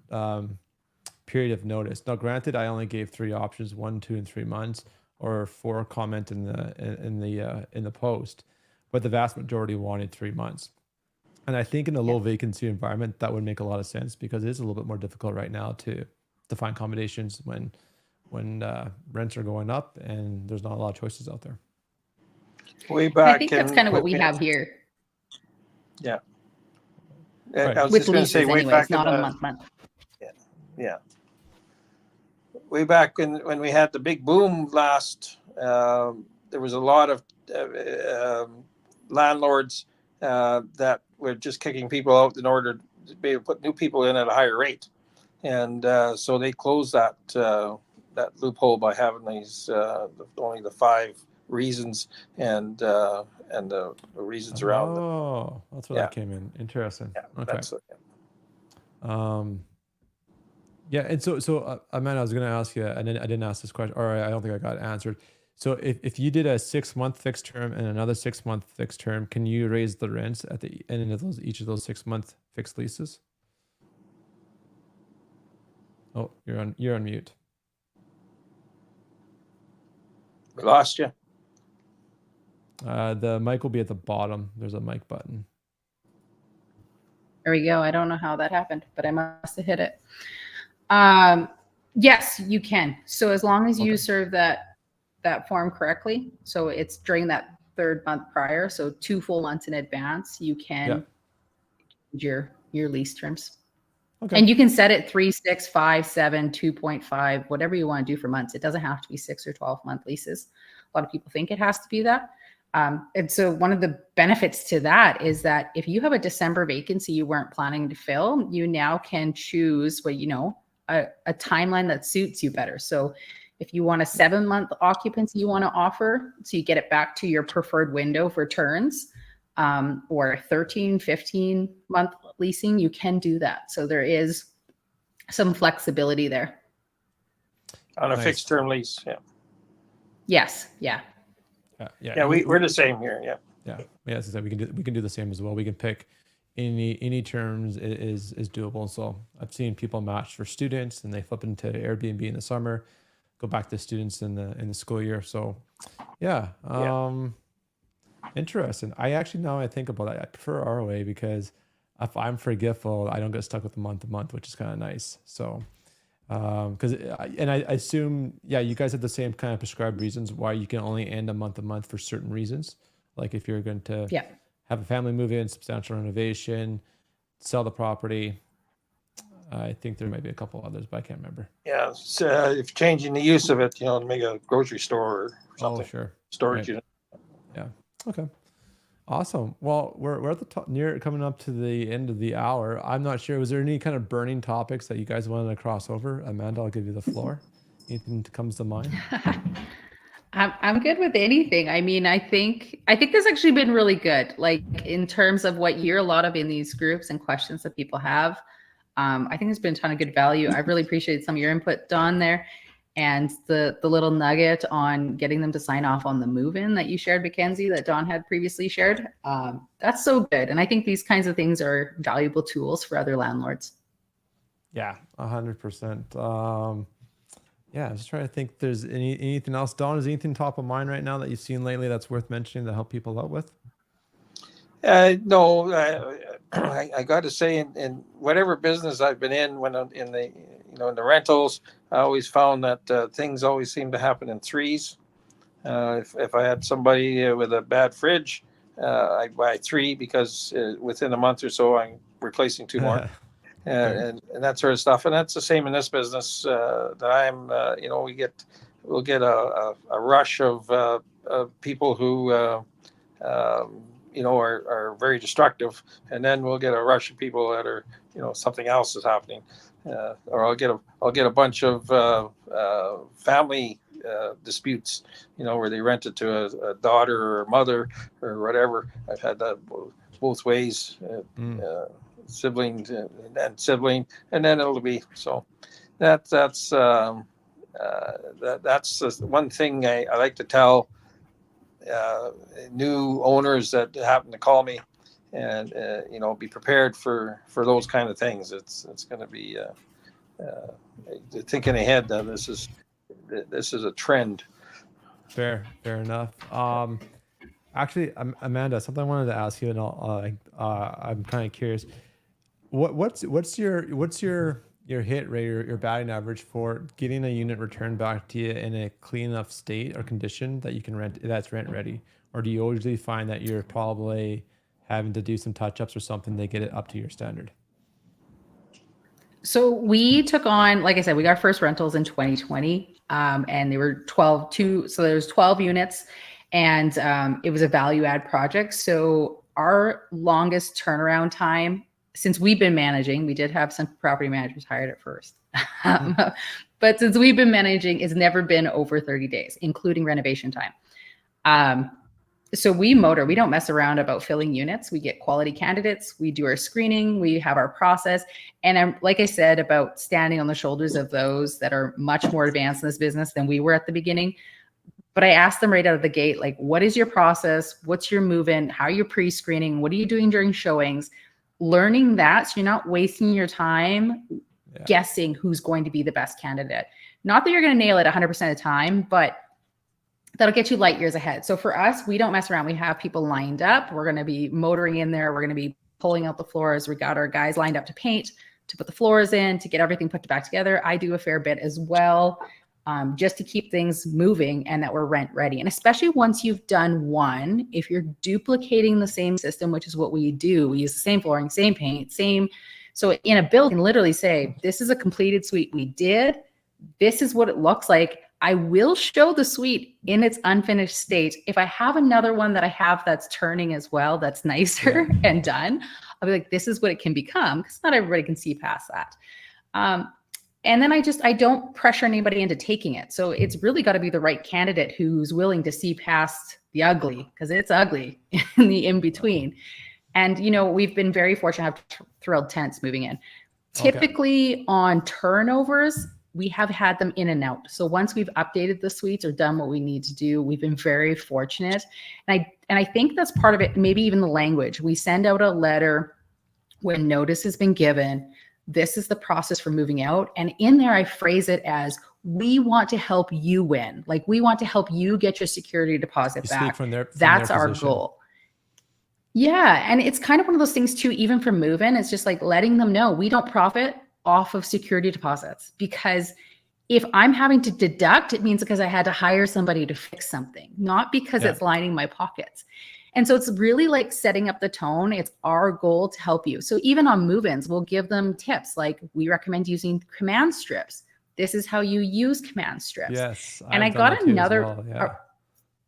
period of notice? Now, granted, I only gave 3 options: 1, 2, and 3 months, or 4 comment in the post, but the vast majority wanted 3 months. And I think in a low vacancy environment, that would make a lot of sense, because it is a little bit more difficult right now to find accommodations when rents are going up and there's not a lot of choices out there. Way back, I think that's kind of what we have here. Yeah. Right. I was With just going to say, leases way anyways, back not on a month. Yeah. Way back when we had the big boom last, there was a lot of landlords that were just kicking people out in order to be able to put new people in at a higher rate, and so they closed that loophole by having these only the 5 reasons and the reasons around them. Oh, that's where that came in. Interesting. Yeah, okay. Yeah. And so Amanda, I was going to ask you, and then I didn't ask this question, or I don't think I got it answered. So if you did a 6-month fixed term and another 6-month fixed term, can you raise the rents at the end of each of those 6-month fixed leases? Oh, you're on mute. We lost you. The mic will be at the bottom. There's a mic button. There we go. I don't know how that happened, but I must have hit it. Yes, you can. So as long as you serve that form correctly, so it's during that 3rd month prior, so 2 full months in advance, you can your lease terms. Okay. And you can set it 3, 6, 5, 7, 2.5, whatever you want to do for months. It doesn't have to be 6 or 12 month leases. A lot of people think it has to be that. And so one of the benefits to that is that if you have a December vacancy you weren't planning to fill, you now can choose a timeline that suits you better. So if you want a 7-month occupancy you want to offer, so you get it back to your preferred window for turns, or 13, 15 month leasing, you can do that. So there is some flexibility there. On a fixed term lease. Yeah. Yes. Yeah. Yeah. We're the same here. Yeah. Yeah. So we can do the same as well. We can pick any terms is doable. So I've seen people match for students and they flip into Airbnb in the summer, go back to students in the school year. So interesting. I actually, now I think about it, I prefer ROA, because if I'm forgetful, I don't get stuck with the month, which is kind of nice. So because I assume you guys have the same kind of prescribed reasons why you can only end a month for certain reasons, like if you're going to have a family move in, substantial renovation, sell the property. I think there might be a couple others, but I can't remember. Yeah, so if changing the use of it, to make a grocery store or something. Oh, sure. Storage unit. Yeah. Okay. Awesome. Well, we're at the top, coming up to the end of the hour. I'm not sure. Was there any kind of burning topics that you guys wanted to cross over? Amanda, I'll give you the floor. Anything that comes to mind? I'm good with anything. I mean, I think this actually been really good. Like in terms of what you're a lot of in these groups and questions that people have. I think there's been a ton of good value. I really appreciate some of your input, Don, there, and the little nugget on getting them to sign off on the move-in that you shared, MacKenzie, that Don had previously shared. That's so good, and I think these kinds of things are valuable tools for other landlords. Yeah, 100%. Yeah, I'm just trying to think if there's anything else. Don, is anything top of mind right now that you've seen lately that's worth mentioning to help people out with? No, I got to say, in whatever business I've been in, when I'm in the in the rentals, I always found that things always seem to happen in threes. If I had somebody with a bad fridge, I'd buy three because within a month or so I'm replacing two more. And that sort of stuff, and that's the same in this business that I'm. We'll get a rush of people who are very destructive, and then we'll get a rush of people that are something else is happening, or I'll get a bunch of family disputes, where they rent it to a daughter or a mother or whatever. I've had that both ways. Sibling and sibling, and then it'll be so. That's the one thing I like to tell new owners that happen to call me, and be prepared for those kind of things. It's going to be thinking ahead that this is a trend. Fair enough. Actually, Amanda, something I wanted to ask you, and I'm kind of curious. What's your hit rate or your batting average for getting a unit returned back to you in a clean enough state or condition that you can that's rent ready? Or do you usually find that you're probably having to do some touch ups or something to get it up to your standard? So we took on, like I said, we got our first rentals in 2020, and they were 12. So there was 12 units, and it was a value add project. So our longest turnaround time, since we've been managing, we did have some property managers hired at first, but since we've been managing, it's never been over 30 days, including renovation time. So we don't mess around about filling units. We get quality candidates. We do our screening. We have our process. And like I said, about standing on the shoulders of those that are much more advanced in this business than we were at the beginning. But I asked them right out of the gate, like, what is your process? What's your move-in? How are you pre-screening? What are you doing during showings? Learning that, so you're not wasting your time guessing who's going to be the best candidate. Not that you're going to nail it 100% of the time, but that'll get you light years ahead. So for us, we don't mess around. We have people lined up. We're going to be motoring in there. We're going to be pulling out the floors. We got our guys lined up to paint, to put the floors in, to get everything put back together. I do a fair bit as well, just to keep things moving and that we're rent ready. And especially once you've done one, if you're duplicating the same system, which is what we do, we use the same flooring, same paint, same. So in a building, you can literally say, this is a completed suite we did. This is what it looks like. I will show the suite in its unfinished state. If I have another one that I have that's turning as well, that's nicer and done, I'll be like, this is what it can become, because not everybody can see past that. And then I don't pressure anybody into taking it. So it's really got to be the right candidate who's willing to see past the ugly, because it's ugly in the in-between. And, we've been very fortunate to have thrilled tenants moving in. Typically on turnovers, we have had them in and out. So once we've updated the suites or done what we need to do, we've been very fortunate. And I think that's part of it, maybe even the language. We send out a letter when notice has been given. This is the process for moving out. And in there, I phrase it as, we want to help you win. Like, we want to help you get your security deposit back. That's our goal. Yeah. And it's kind of one of those things too, even for move-in, it's just like letting them know we don't profit off of security deposits, because if I'm having to deduct, it means because I had to hire somebody to fix something, not because it's lining my pockets. And so it's really like setting up the tone. It's our goal to help you. So even on move-ins, we'll give them tips. Like, we recommend using command strips. This is how you use command strips. Yes. And I got another,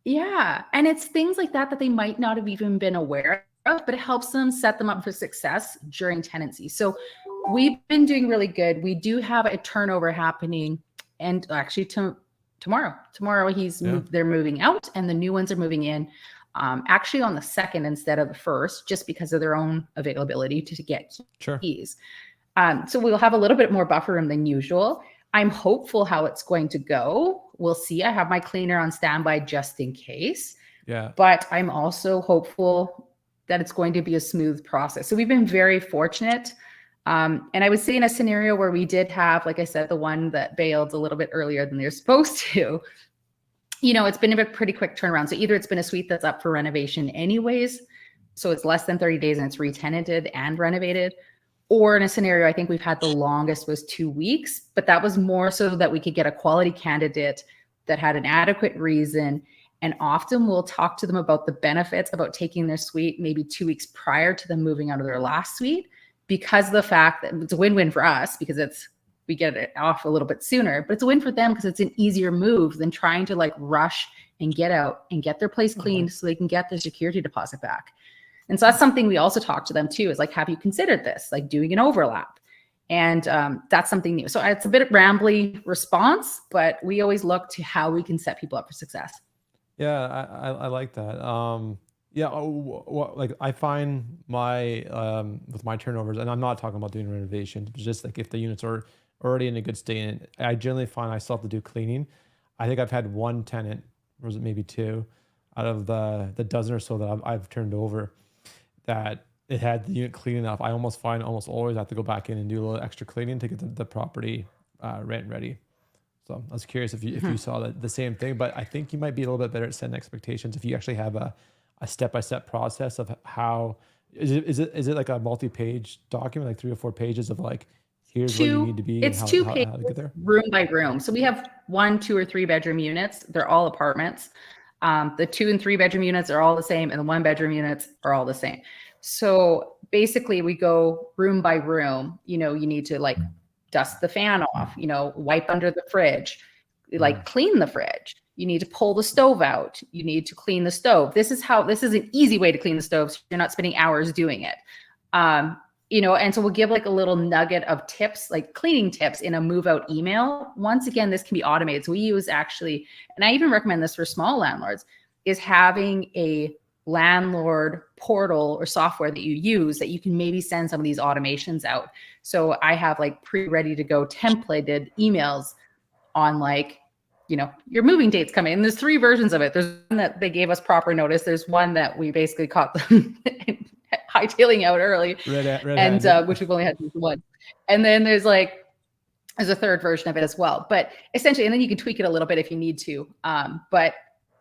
and it's things like that they might not have even been aware of, but it helps them set them up for success during tenancy. So we've been doing really good. We do have a turnover happening, and actually tomorrow. Tomorrow they're moving out and the new ones are moving in. Actually on the 2nd instead of the 1st, just because of their own availability to get keys. So we'll have a little bit more buffer room than usual. I'm hopeful how it's going to go. We'll see. I have my cleaner on standby just in case. Yeah. But I'm also hopeful that it's going to be a smooth process. So we've been very fortunate. And I would say in a scenario where we did have, like I said, the one that bailed a little bit earlier than they're supposed to, it's been a pretty quick turnaround. So either it's been a suite that's up for renovation anyways, so it's less than 30 days and it's re-tenanted and renovated, or in a scenario, I think we've had the longest was 2 weeks, but that was more so that we could get a quality candidate that had an adequate reason. And often we'll talk to them about the benefits about taking their suite maybe 2 weeks prior to them moving out of their last suite, because of the fact that it's a win-win for us because we get it off a little bit sooner, but it's a win for them because it's an easier move than trying to like rush and get out and get their place cleaned so they can get their security deposit back. And so that's something we also talk to them too, is like, have you considered this, like doing an overlap? And that's something new. So it's a bit of rambly response, but we always look to how we can set people up for success. Yeah, I like that. Like I find with my turnovers, and I'm not talking about doing renovations, but just like if the units are already in a good state, and I generally find I still have to do cleaning. I think I've had one tenant, or was it maybe two, out of the dozen or so that I've turned over, that it had the unit clean enough. I almost always have to go back in and do a little extra cleaning to get the property rent ready. So I was curious if you saw the same thing, but I think you might be a little bit better at setting expectations if you actually have a step-by-step process of how is it like a multi-page document, like 3 or 4 pages of like, here's where you need to be. It's and 2 how pages, to get there? room by room. So we have 1, 2, or 3 bedroom units. They're all apartments. The 2 and 3 bedroom units are all the same, and the 1 bedroom units are all the same. So basically we go room by room. You need to like dust the fan off, wipe under the fridge, like clean the fridge. You need to pull the stove out. You need to clean the stove. This is an easy way to clean the stove, so you're not spending hours doing it. And so we'll give like a little nugget of tips, like cleaning tips in a move out email. Once again, this can be automated. So we use actually, and I even recommend this for small landlords, is having a landlord portal or software that you use that you can maybe send some of these automations out. So I have like ready to go templated emails on like, your moving date's coming. And there's 3 versions of it. There's one that they gave us proper notice. There's one that we basically caught them hightailing out early, which we've only had one. And then there's a 3rd version of it as well. But essentially, and then you can tweak it a little bit if you need to. But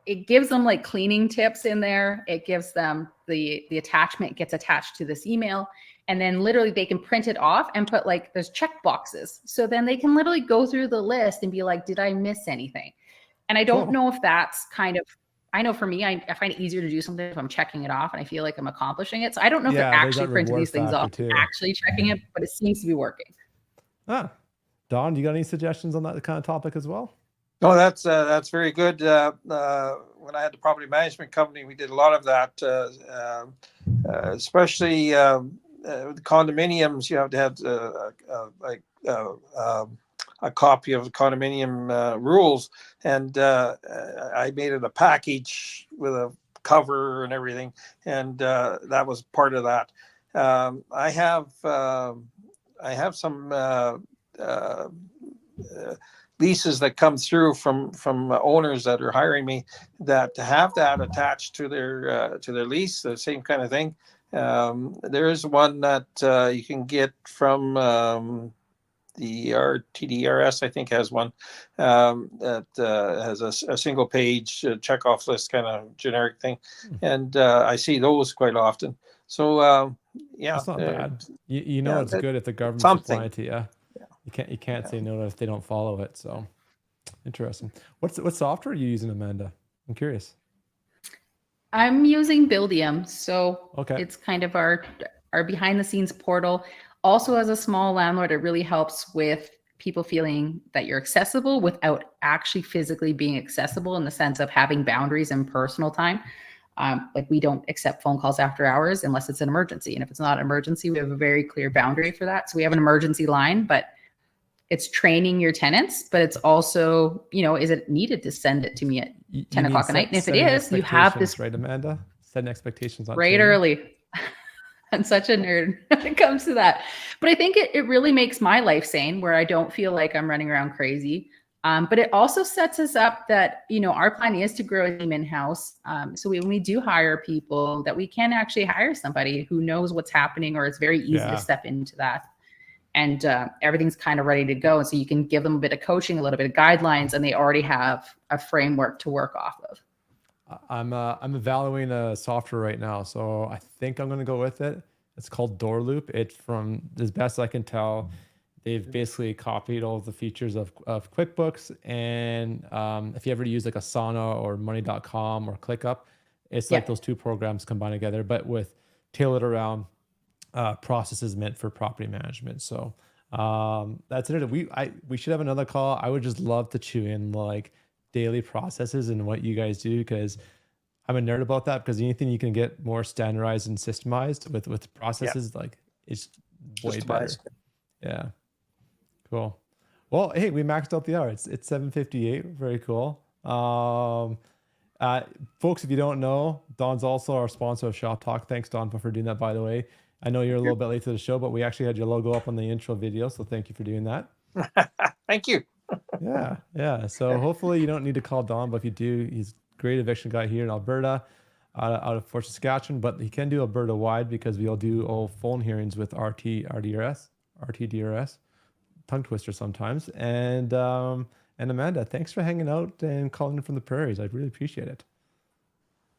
it gives them like cleaning tips in there. It gives them the attachment gets attached to this email. And then literally they can print it off and put like, there's check boxes. So then they can literally go through the list and be like, did I miss anything? And I don't know if that's I know for me, I find it easier to do something if I'm checking it off and I feel like I'm accomplishing it. So I don't know if they're actually printing these things off, actually checking it, but it seems to be working. Don, do you got any suggestions on that kind of topic as well? No, that's very good. When I had the property management company, we did a lot of that, especially the condominiums. You have to have a copy of the condominium rules, and I made it a package with a cover and everything, and that was part of that. I have some leases that come through from owners that are hiring me that have that attached to their lease, the same kind of thing. There is one that you can get from the TDRS, I think, has one that has a single page checkoff list kind of generic thing, and I see those quite often. So that's not bad. It's good if the government's supplying it to you. You can't say no if they don't follow it. So interesting. What software are you using, Amanda? I'm curious. I'm using Buildium. So okay. It's kind of our behind the scenes portal. Also, as a small landlord, it really helps with people feeling that you're accessible without actually physically being accessible, in the sense of having boundaries and personal time. Like we don't accept phone calls after hours unless it's an emergency. And if it's not an emergency, we have a very clear boundary for that. So we have an emergency line, but it's training your tenants, but it's also, is it needed to send it to me at 10 o'clock at night? And if it is, you have this right, Amanda, setting expectations on right training. early. I'm such a nerd when it comes to that. But I think it really makes my life sane, where I don't feel like I'm running around crazy. But it also sets us up that, our plan is to grow a team in-house. So when we do hire people, that we can actually hire somebody who knows what's happening, or it's very easy to step into that. And everything's kind of ready to go. And so you can give them a bit of coaching, a little bit of guidelines, and they already have a framework to work off of. I'm evaluating a software right now, so I think I'm going to go with it. It's called Door Loop. It's from, as best I can tell, they've basically copied all of the features of QuickBooks. And if you ever use like Asana or Money.com or ClickUp, it's like those two programs combined together, but with tailored around processes meant for property management. So that's it. We should have another call. I would just love to chew in like daily processes and what you guys do, because I'm a nerd about that, because anything you can get more standardized and systemized with processes, like it's way better. Yeah. Cool. Well, hey, we maxed out the hour. It's 7:58. Very cool. Folks, if you don't know, Don's also our sponsor of Shoptalk. Thanks, Don, for doing that, by the way. I know you're a little bit late to the show, but we actually had your logo up on the intro video, so thank you for doing that. Thank you. Yeah. So hopefully you don't need to call Don, but if you do, he's a great eviction guy here in Alberta, out of Fort Saskatchewan, but he can do Alberta wide, because we'll do all phone hearings with RTDRS, tongue twister sometimes. And Amanda, thanks for hanging out and calling in from the prairies. I really appreciate it.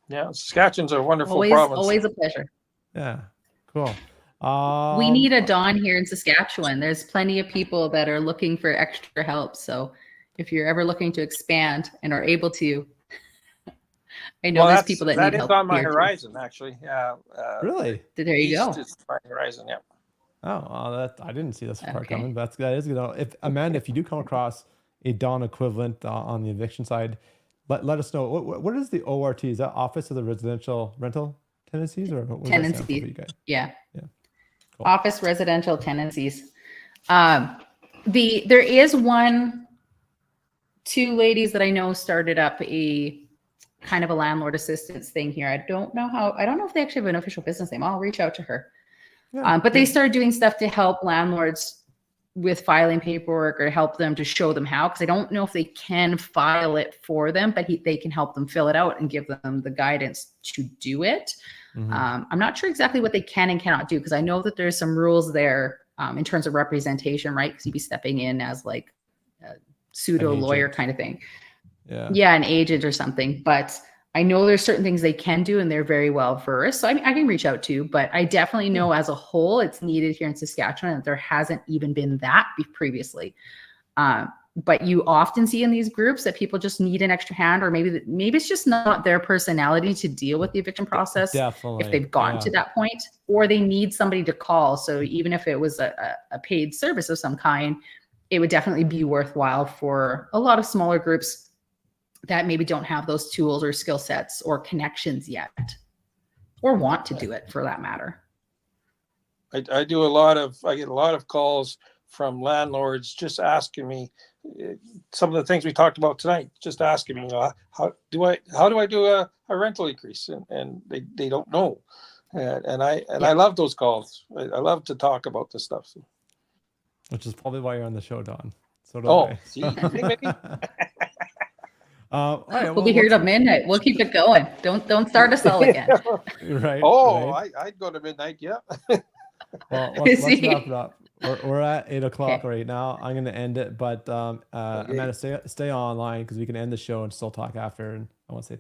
Yeah, Saskatchewan's a wonderful province. Always a pleasure. Yeah, cool. We need a Don here in Saskatchewan. There's plenty of people that are looking for extra help. So if you're ever looking to expand and are able to, I know there's people that need help. That is on my horizon, actually. Yeah. Really? There you go. It's my horizon. Yeah. Oh, that I didn't see this part coming, but that is good. If Amanda, if you do come across a Don equivalent on the eviction side, let us know. What is the ORT? Is that Office of the Residential Rental Tenancies, or what tenancies? For you guys? Yeah. Cool. Office residential tenancies. There is two ladies that I know started up a kind of a landlord assistance thing here. I don't know if they actually have an official business name. I'll reach out to her. But they started doing stuff to help landlords with filing paperwork, or help them to show them how, because I don't know if they can file it for them, but they can help them fill it out and give them the guidance to do it. Mm-hmm. I'm not sure exactly what they can and cannot do, because I know that there's some rules there in terms of representation, right? Because you'd be stepping in as like a pseudo lawyer kind of thing. Yeah, an agent or something. But I know there's certain things they can do, and they're very well versed. So I can reach out to, but I definitely know as a whole, it's needed here in Saskatchewan, and there hasn't even been that previously. But you often see in these groups that people just need an extra hand, or maybe it's just not their personality to deal with the eviction process. Definitely. If they've gotten to that point, or they need somebody to call. So even if it was a paid service of some kind, it would definitely be worthwhile for a lot of smaller groups that maybe don't have those tools or skill sets or connections yet, or want to do it for that matter. I get a lot of calls from landlords just asking me some of the things we talked about tonight, just asking me, how do I do a rental increase? And they don't know. And I love those calls. I love to talk about this stuff. Which is probably why you're on the show, Don. So see, maybe. All right, we'll be here till midnight. We'll keep it going. Don't start us all again. Right. Right. I'd go to midnight. Yeah. Well, let's wrap it up. We're at 8 o'clock right now. I'm going to end it, but Amanda, stay online, because we can end the show and still talk after. And I want to say thank you.